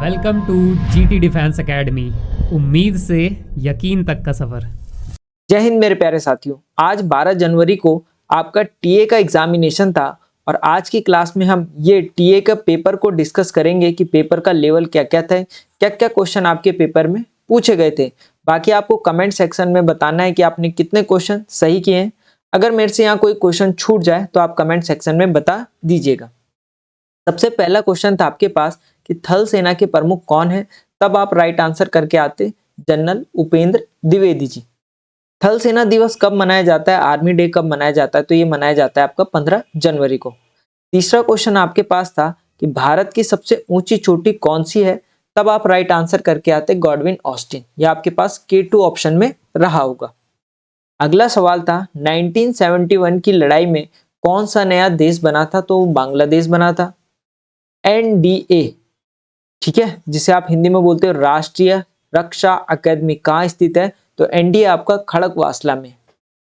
Welcome to GT defence academy. उम्मीद से यकीन तक का सफ़र। जय हिंद मेरे प्यारे साथियों। आज 12 जनवरी को आपका टीए का एग्जामिनेशन था और आज की क्लास में हम ये टीए का पेपर को डिस्कस करेंगे कि पेपर का लेवल क्या क्या था, क्या क्या क्वेश्चन आपके पेपर में पूछे गए थे। बाकी आपको कमेंट सेक्शन में बताना है कि आपने कितने क्वेश्चन सही किए हैं। अगर मेरे से यहाँ कोई क्वेश्चन छूट जाए तो आप कमेंट सेक्शन में बता दीजिएगा। सबसे पहला क्वेश्चन था आपके पास कि थल सेना के प्रमुख कौन है, तब आप राइट आंसर करके आते जनरल उपेंद्र द्विवेदी जी। थल सेना दिवस कब मनाया जाता है, आर्मी डे कब मनाया जाता है, तो ये मनाया जाता है आपका 15 जनवरी को। तीसरा क्वेश्चन आपके पास था कि भारत की सबसे ऊंची चोटी कौन सी है, तब आप राइट आंसर करके आते गॉडविन ऑस्टिन। यह आपके पास K2 ऑप्शन में रहा होगा। अगला सवाल था 1971 की लड़ाई में कौन सा नया देश बना था, तो बांग्लादेश बना था। NDA, ठीक है, जिसे आप हिंदी में बोलते हो राष्ट्रीय रक्षा अकादमी, कहाँ स्थित है, तो एनडीए आपका खड़कवासला में।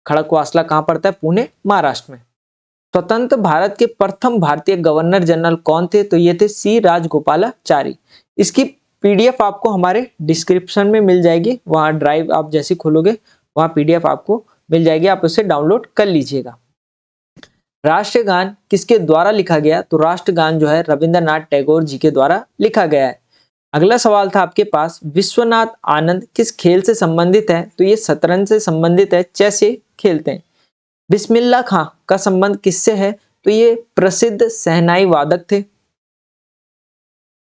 खड़कवासला कहाँ पड़ता है, पुणे महाराष्ट्र में। स्वतंत्र भारत के प्रथम भारतीय गवर्नर जनरल कौन थे, तो ये थे सी राजगोपालाचारी। इसकी पीडीएफ आपको हमारे डिस्क्रिप्शन में मिल जाएगी, वहां ड्राइव आप जैसे खोलोगे वहां पीडीएफ आपको मिल जाएगी, आप उसे डाउनलोड कर लीजिएगा। राष्ट्रगान किसके द्वारा लिखा गया, तो राष्ट्रगान जो है रविंद्रनाथ टैगोर जी के द्वारा लिखा गया है। अगला सवाल था आपके पास विश्वनाथ आनंद किस खेल से संबंधित है, तो ये शतरंज से संबंधित है, चेस से खेलते हैं। बिस्मिल्लाह खां का संबंध किससे है, तो ये प्रसिद्ध शहनाई वादक थे।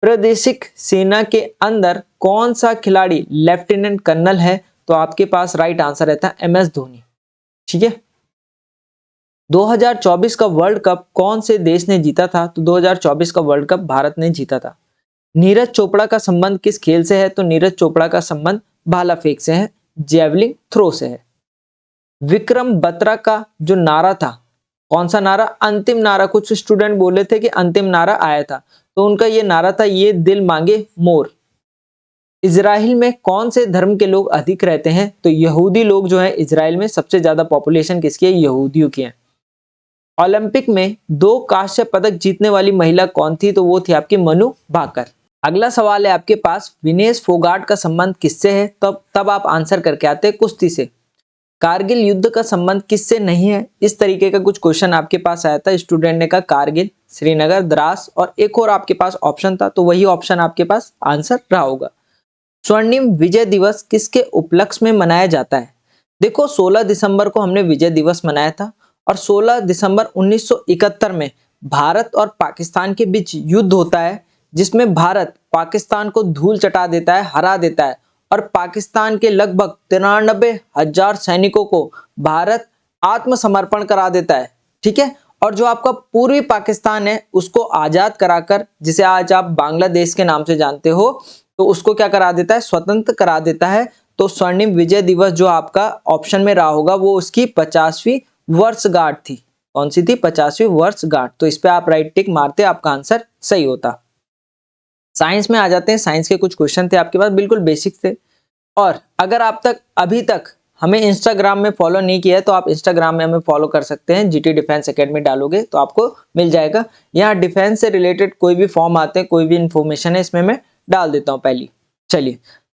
प्रादेशिक सेना के अंदर कौन सा खिलाड़ी लेफ्टिनेंट कर्नल है, तो आपके पास राइट आंसर रहता है MS धोनी। ठीक है। 2024 का वर्ल्ड कप कौन से देश ने जीता था, तो 2024 का वर्ल्ड कप भारत ने जीता था। नीरज चोपड़ा का संबंध किस खेल से है, तो नीरज चोपड़ा का संबंध भाला फेंक से है, जेवलिन थ्रो से है। विक्रम बत्रा का जो नारा था, कौन सा नारा, अंतिम नारा, कुछ स्टूडेंट बोले थे कि अंतिम नारा आया था, तो उनका ये नारा था ये दिल मांगे मोर। इजराइल में कौन से धर्म के लोग अधिक रहते हैं, तो यहूदी लोग जो है इजराइल में सबसे ज्यादा पॉपुलेशन किसकी है, यहूदियों की है। ओलंपिक में 2 कांस्य पदक जीतने वाली महिला कौन थी, तो वो थी आपकी मनु भाकर। अगला सवाल है आपके पास विनेश फोगाट का संबंध किससे है, तब आप आंसर करके आते हैं कुश्ती से। कारगिल युद्ध का संबंध किससे नहीं है, इस तरीके का कुछ क्वेश्चन आपके पास आया था। स्टूडेंट ने कहा कारगिल, श्रीनगर, द्रास और एक और आपके पास ऑप्शन था, तो वही ऑप्शन आपके पास आंसर रहा होगा। स्वर्णिम विजय दिवस किसके उपलक्ष्य में मनाया जाता है, देखो 16 दिसंबर को हमने विजय दिवस मनाया था और 16 दिसंबर 1971 में भारत और पाकिस्तान के बीच युद्ध होता है, जिसमें भारत पाकिस्तान को धूल चटा देता है, हरा देता है और पाकिस्तान के लगभग 93,000 सैनिकों को भारत आत्मसमर्पण करा देता है। ठीक है। और जो आपका पूर्वी पाकिस्तान है उसको आजाद कराकर, जिसे आज आप बांग्लादेश के नाम से जानते हो, तो उसको क्या करा देता है, स्वतंत्र करा देता है। तो स्वर्णिम विजय दिवस जो आपका ऑप्शन में रहा होगा वो उसकी 50वीं वर्षगांठ थी। कौन सी थी, 50वीं वर्षगांठ। तो इस पे आप राइट टिक मारते, आपका आंसर सही होता। साइंस में आ जाते हैं। साइंस के कुछ क्वेश्चन थे आपके पास, बिल्कुल बेसिक थे। और अगर आप अभी तक हमें इंस्टाग्राम में फॉलो नहीं किया है तो आप इंस्टाग्राम में हमें फॉलो कर सकते हैं। जीटी डिफेंस एकेडमी डालोगे तो आपको मिल जाएगा। यहाँ डिफेंस से रिलेटेड कोई भी फॉर्म आते हैं, कोई भी इंफॉर्मेशन है, इसमें मैं डाल देता हूँ पहली। चलिए,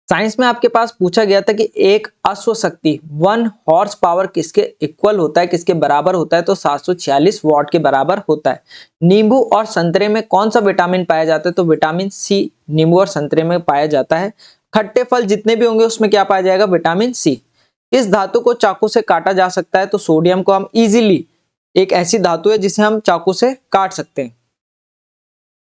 साइंस में आपके पास पूछा गया था कि एक अश्व शक्ति 1 हॉर्स पावर किसके इक्वल होता है, किसके बराबर होता है, तो 746 वॉट के बराबर होता है। नींबू और संतरे में कौन सा विटामिन पाया जाता है, तो विटामिन सी नींबू और संतरे में पाया जाता है। खट्टे फल जितने भी होंगे उसमें क्या पाया जाएगा, विटामिन सी। इस धातु को चाकू से काटा जा सकता है, तो सोडियम को हम इजीली, एक ऐसी धातु है जिसे हम चाकू से काट सकते हैं।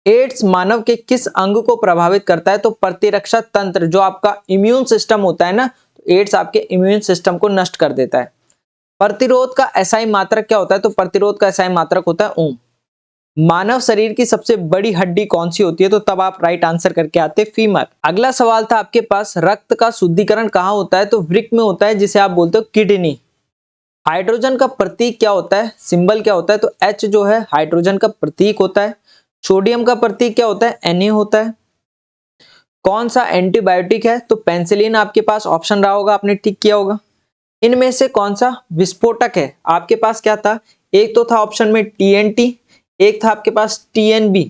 एड्स मानव के किस अंग को प्रभावित करता है, तो प्रतिरक्षा तंत्र, जो आपका इम्यून सिस्टम होता है ना, तो एड्स आपके इम्यून सिस्टम को नष्ट कर देता है। प्रतिरोध का एसआई मात्रक क्या होता है, तो प्रतिरोध का एसआई मात्रक होता है ओम। मानव शरीर की सबसे बड़ी हड्डी कौन सी होती है, तो तब आप राइट आंसर करके आते फीमर। अगला सवाल था आपके पास रक्त का शुद्धिकरण कहाँ होता है, तो वृक्क में होता है, जिसे आप बोलते हो किडनी। हाइड्रोजन का प्रतीक क्या होता है, सिंबल क्या होता है, तो H जो है हाइड्रोजन का प्रतीक होता है। सोडियम का प्रतीक क्या होता है, Na होता है। कौन सा एंटीबायोटिक है, तो पेनिसिलिन आपके पास ऑप्शन रहा होगा, आपने ठीक किया होगा। इनमें से कौन सा विस्फोटक है, आपके पास क्या था, एक तो था ऑप्शन में TNT, एक था आपके पास TNB।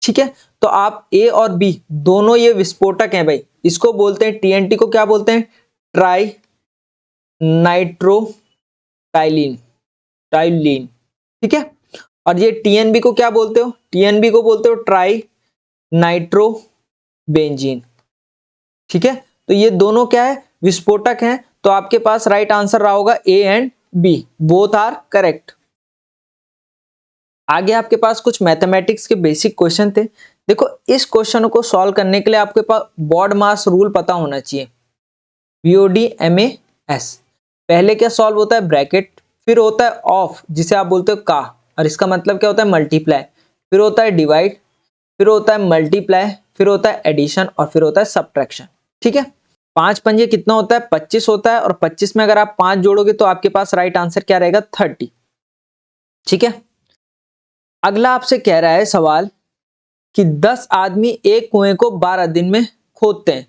ठीक है, तो आप ए और बी दोनों ये विस्फोटक हैं भाई। इसको बोलते हैं टीएनटी को क्या बोलते हैं, ट्राई नाइट्रोटाइलिन, टाइलिन, ठीक है। और ये टीएनबी को क्या बोलते हो, टीएनबी को बोलते हो ट्राई नाइट्रोबेंजीन, ठीक है। तो ये दोनों क्या है, विस्फोटक हैं। तो आपके पास राइट आंसर रहा होगा A and B, both are correct. आगे आपके पास कुछ मैथमेटिक्स के बेसिक क्वेश्चन थे। देखो इस क्वेश्चन को सॉल्व करने के लिए आपके पास बॉड मास रूल पता होना चाहिए, BODMAS। पहले क्या सॉल्व होता है, ब्रैकेट, फिर होता है ऑफ जिसे आप बोलते हो का, और इसका मतलब क्या होता है, मल्टीप्लाई, फिर होता है डिवाइड, फिर होता है मल्टीप्लाई, फिर होता है एडिशन, और फिर होता है सब्ट्रैक्शन, ठीक है। 5 पंजे कितना होता है, 25 होता है, और 25 में अगर आप 5 जोड़ोगे तो आपके पास राइट आंसर क्या रहेगा, 30, ठीक है। अगला आपसे कह रहा है सवाल कि 10 आदमी एक कुएं को 12 दिन में खोदते हैं,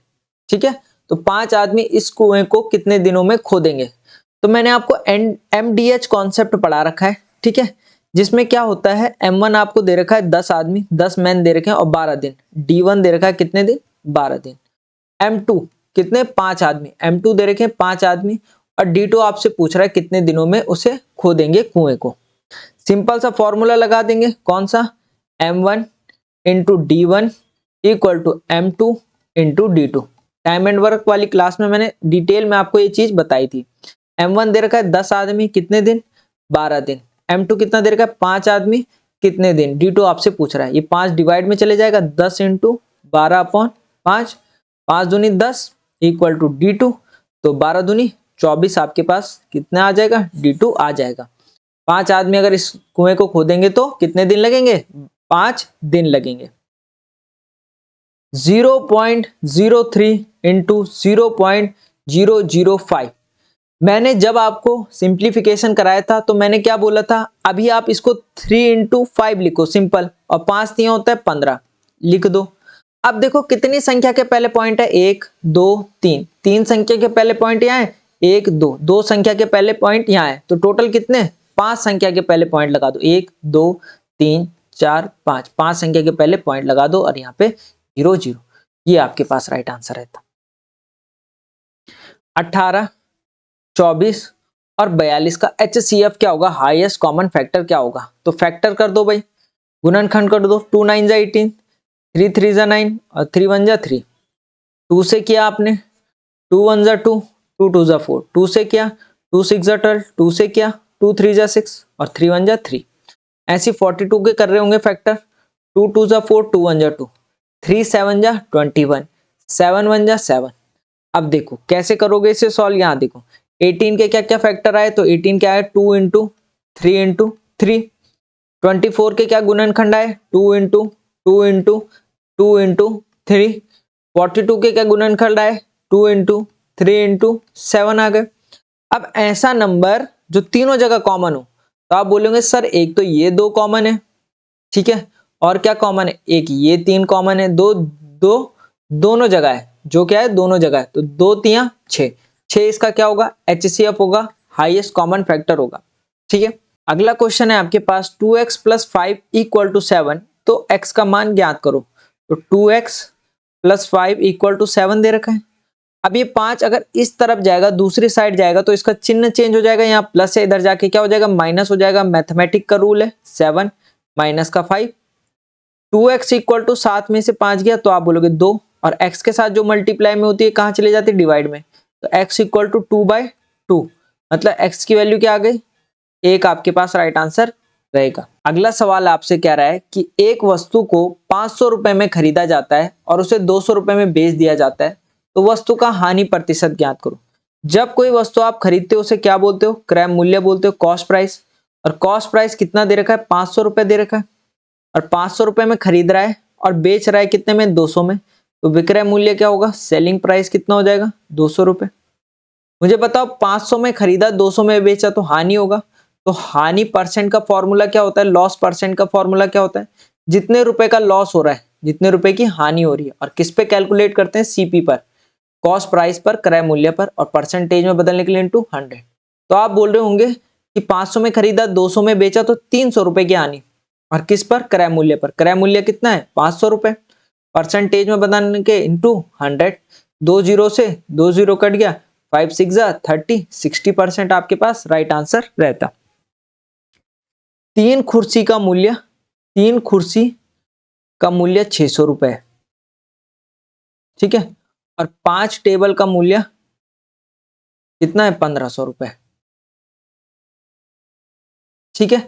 ठीक है। तो 5 आदमी इस कुएं को कितने दिनों में खोदेंगे। तो मैंने आपको MDH कॉन्सेप्ट पढ़ा रखा है, ठीक है, जिसमें क्या होता है, M1 आपको दे रखा है 10 आदमी, 10 मैन दे रखे हैं और 12 दिन, D1 दे रखा है कितने दिन, 12 दिन, M2 कितने, 5 आदमी, M2 दे रखे हैं 5 आदमी, और D2 आपसे पूछ रहा है कितने दिनों में उसे खोदेंगे कुएं को। सिंपल सा फॉर्मूला लगा देंगे, कौन सा, M1 into D1 equal to M2 into D2। Time and work वाली क्लास में मैंने डिटेल में आपको ये चीज बताई थी। M1 दे रखा है 10 आदमी कितने दिन, 12 दिन, M2 कितना दे रखा है 5 आदमी कितने दिन, D2 आपसे पूछ रहा है। ये 5 डिवाइड में चले जाएगा, 10 इंटू 12 अपॉन 5, 5 दूनी 10 इक्वल टू D2, तो 12 दूनी 24 आपके पास कितना आ जाएगा, D2 आ जाएगा। 5 आदमी अगर इस कुएं को खोदेंगे तो कितने दिन लगेंगे, 5 दिन लगेंगे। 0.03 इंटू 0.005। मैंने जब आपको सिंप्लीफिकेशन कराया था तो मैंने क्या बोला था, अभी आप इसको 3 इंटू 5 लिखो सिंपल, और 5 दिया होता है 15, लिख दो। अब देखो कितनी संख्या के पहले पॉइंट है, 1 2 3, 3 संख्या के पहले पॉइंट यहाँ है, 1 2, 2 संख्या के पहले पॉइंट यहाँ है, तो टोटल कितने, 5 संख्या के पहले पॉइंट लगा दो, 1 2 3 4 5, 5 संख्या के पहले पॉइंट लगा दो, और यहाँ पे 0 0, ये आपके पास राइट आंसर रहता। 18 24 और 42 का HCF क्या होगा, हाईएस्ट कॉमन फैक्टर क्या होगा। तो फैक्टर कर दो भाई, गुणनखंड कर दो, 2 9 जा 18, 3 3 जा 9 और 3 1 जा 3। 2 से किया आपने, 2 1 जा 2, 2 2 जा 4, 2 से किया, 2 6 जा 12, 2 से किया, 2 3 जा 6 और 3 1 जा 3। ऐसी 42 के कर रहे होंगे फैक्टर, 2 2 जा 4, 2 1 जा 2, 3 7 जा 21, 7 1 जा 7। अब देखो कैसे करोगे इसे सॉल्व, यहाँ देखो 18 के क्या क्या फैक्टर आए, तो 18 क्या है, 2 इंटू 3 इंटू 3। 24 के क्या गुणनखंड आए, 2 इंटू 2 इंटू 2 इंटू 3। 42 के क्या गुणनखंड आए, 2 इंटू 3 इंटू 7 आ गए। अब ऐसा नंबर जो तीनों जगह कॉमन हो, तो आप बोलोगे सर एक तो ये 2 कॉमन है, ठीक है, और क्या कॉमन है, एक ये 3 कॉमन है, दो दो दोनों जगह है, जो क्या है दोनों जगह है, तो 2 3 6, 6 इसका क्या होगा, HCF होगा, हाईएस्ट कॉमन फैक्टर होगा, ठीक है। अगला क्वेश्चन है आपके पास 2x प्लस 5 इक्वल टू 7, तो x का मान ज्ञात करो। तो 2x प्लस 5 इक्वल टू 7 दे रखा है। अब ये 5 अगर इस तरफ जाएगा, दूसरी साइड जाएगा, तो इसका चिन्ह चेंज हो जाएगा, यहाँ प्लस है, इधर जाके क्या हो जाएगा, माइनस हो जाएगा। मैथमेटिक का रूल है 7 माइनस का 5। 2x इक्वल टू 7 में से 5 गया तो आप बोलोगे 2, और x के साथ जो मल्टीप्लाई में होती है कहाँ चली जाती है, डिवाइड में, तो x इक्वल टू 2/2, मतलब x की वैल्यू क्या आ गई, एक आपके पास राइट आंसर रहेगा। अगला सवाल आपसे कह रहा है कि एक वस्तु को 500 रुपए में खरीदा जाता है और उसे 200 रुपए में बेच दिया जाता है, तो वस्तु का हानि प्रतिशत ज्ञात करो। जब कोई वस्तु आप खरीदते हो उसे क्या बोलते हो, क्रय मूल्य बोलते हो, कॉस्ट प्राइस। और कॉस्ट प्राइस कितना दे रखा है, 500 रुपए दे रखा है, और 500 रुपए में खरीद रहा है और बेच रहा है कितने में, 200 में, तो विक्रय मूल्य क्या होगा, सेलिंग प्राइस कितना हो जाएगा, 200 रुपए। मुझे बताओ 500 में खरीदा 200 में बेचा तो हानि होगा, तो हानि परसेंट का फॉर्मूला क्या होता है, लॉस परसेंट का फॉर्मूला क्या होता है, जितने रुपए का लॉस हो रहा है, जितने रुपए की हानि हो रही है, और किस पे कैलकुलेट करते हैं, सीपी पर, कॉस्ट प्राइस पर, क्रय मूल्य पर, और परसेंटेज में बदलने के लिए इनटू 100। तो आप बोल रहे होंगे कि 500 में खरीदा 200 में बेचा तो 300 रुपए की हानि, और किस पर? क्रय मूल्य पर। क्रय मूल्य कितना है? 500 रुपए। परसेंटेज में बताने के इंटू 100, 2 जीरो से 2 जीरो कट गया, 5 6 30, 60% आपके पास राइट आंसर रहता। तीन कुर्सी का मूल्य 600 रुपए है, ठीक है। और 5 टेबल का मूल्य कितना है? 1500 रुपए, ठीक है।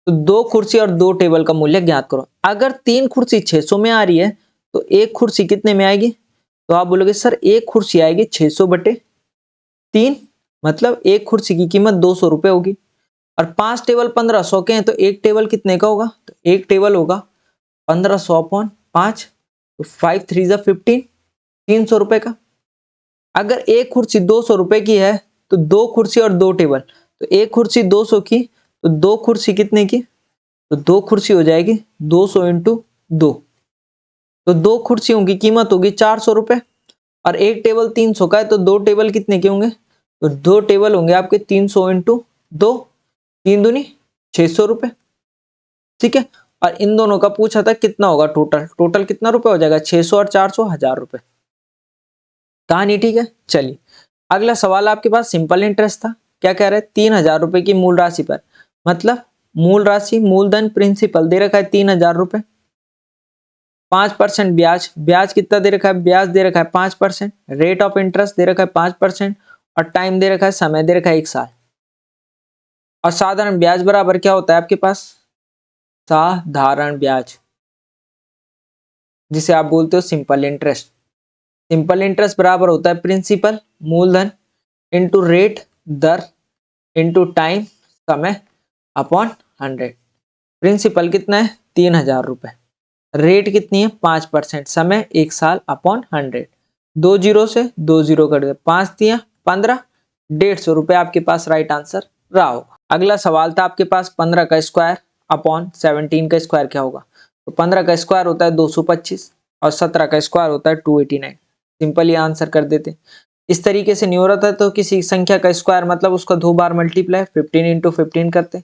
तो 2 कुर्सी और 2 टेबल का मूल्य ज्ञात करो। अगर 3 कुर्सी 600 में आ रही है तो एक कुर्सी कितने में आएगी? तो आप बोलोगे सर एक कुर्सी आएगी 600 बटे 3, मतलब एक कुर्सी की कीमत 200 रुपए होगी। और 5 टेबल 1500 के हैं तो एक टेबल कितने का होगा? तो एक टेबल होगा 1500 अपॉन 5, तो 5 3 15, 300 रुपए का। अगर एक कुर्सी 200 रुपए की है तो 2 कुर्सी और 2 टेबल, तो एक कुर्सी 200 की तो 2 कुर्सी कितने की? तो 2 कुर्सी हो जाएगी 200 इंटू 2, तो 2 कुर्सियों की कीमत होगी 400 रुपए। और एक टेबल 300 का है तो 2 टेबल कितने के होंगे? तो 2 टेबल होंगे आपके 300 इंटू 2, 3 दूनी 600 रुपए, ठीक है। और इन दोनों का पूछा था कितना होगा टोटल कितना रुपए हो जाएगा? 600 और 400, 1000 रुपए। कहानी ठीक है। चलिए अगला सवाल आपके पास सिंपल इंटरेस्ट था। क्या कह रहे हैं? 3000 रुपए की मूल राशि पर, मतलब मूल राशि मूलधन प्रिंसिपल दे रखा है 3000 रुपए, 5% ब्याज, ब्याज कितना दे रखा है? ब्याज दे रखा है 5%, रेट ऑफ इंटरेस्ट दे रखा है 5%, और टाइम दे रखा है, समय दे रखा है 1 साल। और साधारण ब्याज बराबर क्या होता है आपके पास? साधारण ब्याज, जिसे आप बोलते हो सिंपल इंटरेस्ट। सिंपल इंटरेस्ट बराबर होता है प्रिंसिपल मूलधन इंटू रेट दर इंटू टाइम समय अपॉन 100। प्रिंसिपल कितना है? 3000 रुपए, रेट कितनी है? 5%, समय 1 साल अपॉन 100। 2 जीरो से 2 जीरो कट गए, 5 दिया 15, 150 रुपए आपके पास राइट आंसर रहा होगा। अगला सवाल था आपके पास 15 का स्क्वायर अपॉन 17 का स्क्वायर क्या होगा? तो 15 का स्क्वायर होता है 225 और 17 का स्क्वायर होता है 289। सिंपल ही आंसर कर देते। इस तरीके से नहीं हो रहा था तो किसी संख्या का स्क्वायर मतलब उसका 2 बार मल्टीप्लाई 15 इंटू 15 करते,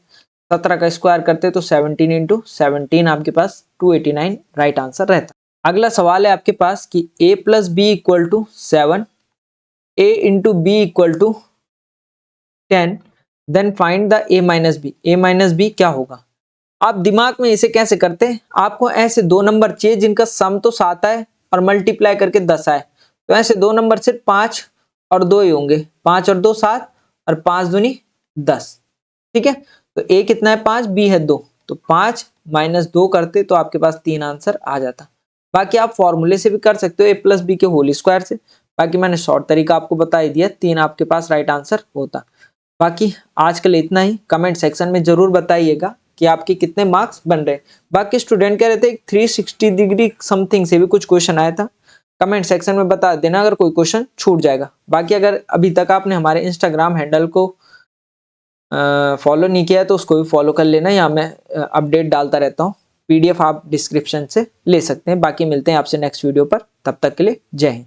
17 का स्क्वायर करते तो 17 इंटू 17 आपके पास 289 राइट आंसर रहता। अगला सवाल है आपके पास कि a plus B equal to 7, a into B equal to 10, then find the a minus B. a minus B क्या होगा? आप दिमाग में इसे कैसे करते हैं? आपको ऐसे दो नंबर चाहिए जिनका सम तो 7 आए और मल्टीप्लाई करके 10 आए, तो ऐसे दो नंबर सिर्फ 5 और 2 ही होंगे, 5 और 2 7 और 5 दूनी 10, ठीक है। तो a कितना है? 5, b है 2, तो 5 माइनस 2 करते तो आपके पास 3 आंसर आ जाता। बाकी आप फॉर्मूले से भी कर सकते हो a प्लस बी के होल स्क्वायर से, बाकी मैंने शॉर्ट तरीका आपको बता ही दिया, 3 आपके पास राइट आंसर होता। बाकी आज के लिए इतना ही। कमेंट सेक्शन में जरूर बताइएगा कि आपके कितने मार्क्स बन रहे हैं। बाकी स्टूडेंट कह रहे थे 360 डिग्री समथिंग से भी कुछ क्वेश्चन आया था, कमेंट सेक्शन में बता देना अगर कोई क्वेश्चन छूट जाएगा। बाकी अगर अभी तक आपने हमारे इंस्टाग्राम हैंडल को फॉलो नहीं किया है तो उसको भी फॉलो कर लेना, यहाँ मैं अपडेट डालता रहता हूँ। PDF आप डिस्क्रिप्शन से ले सकते हैं। बाकी मिलते हैं आपसे नेक्स्ट वीडियो पर, तब तक के लिए जय हिंद।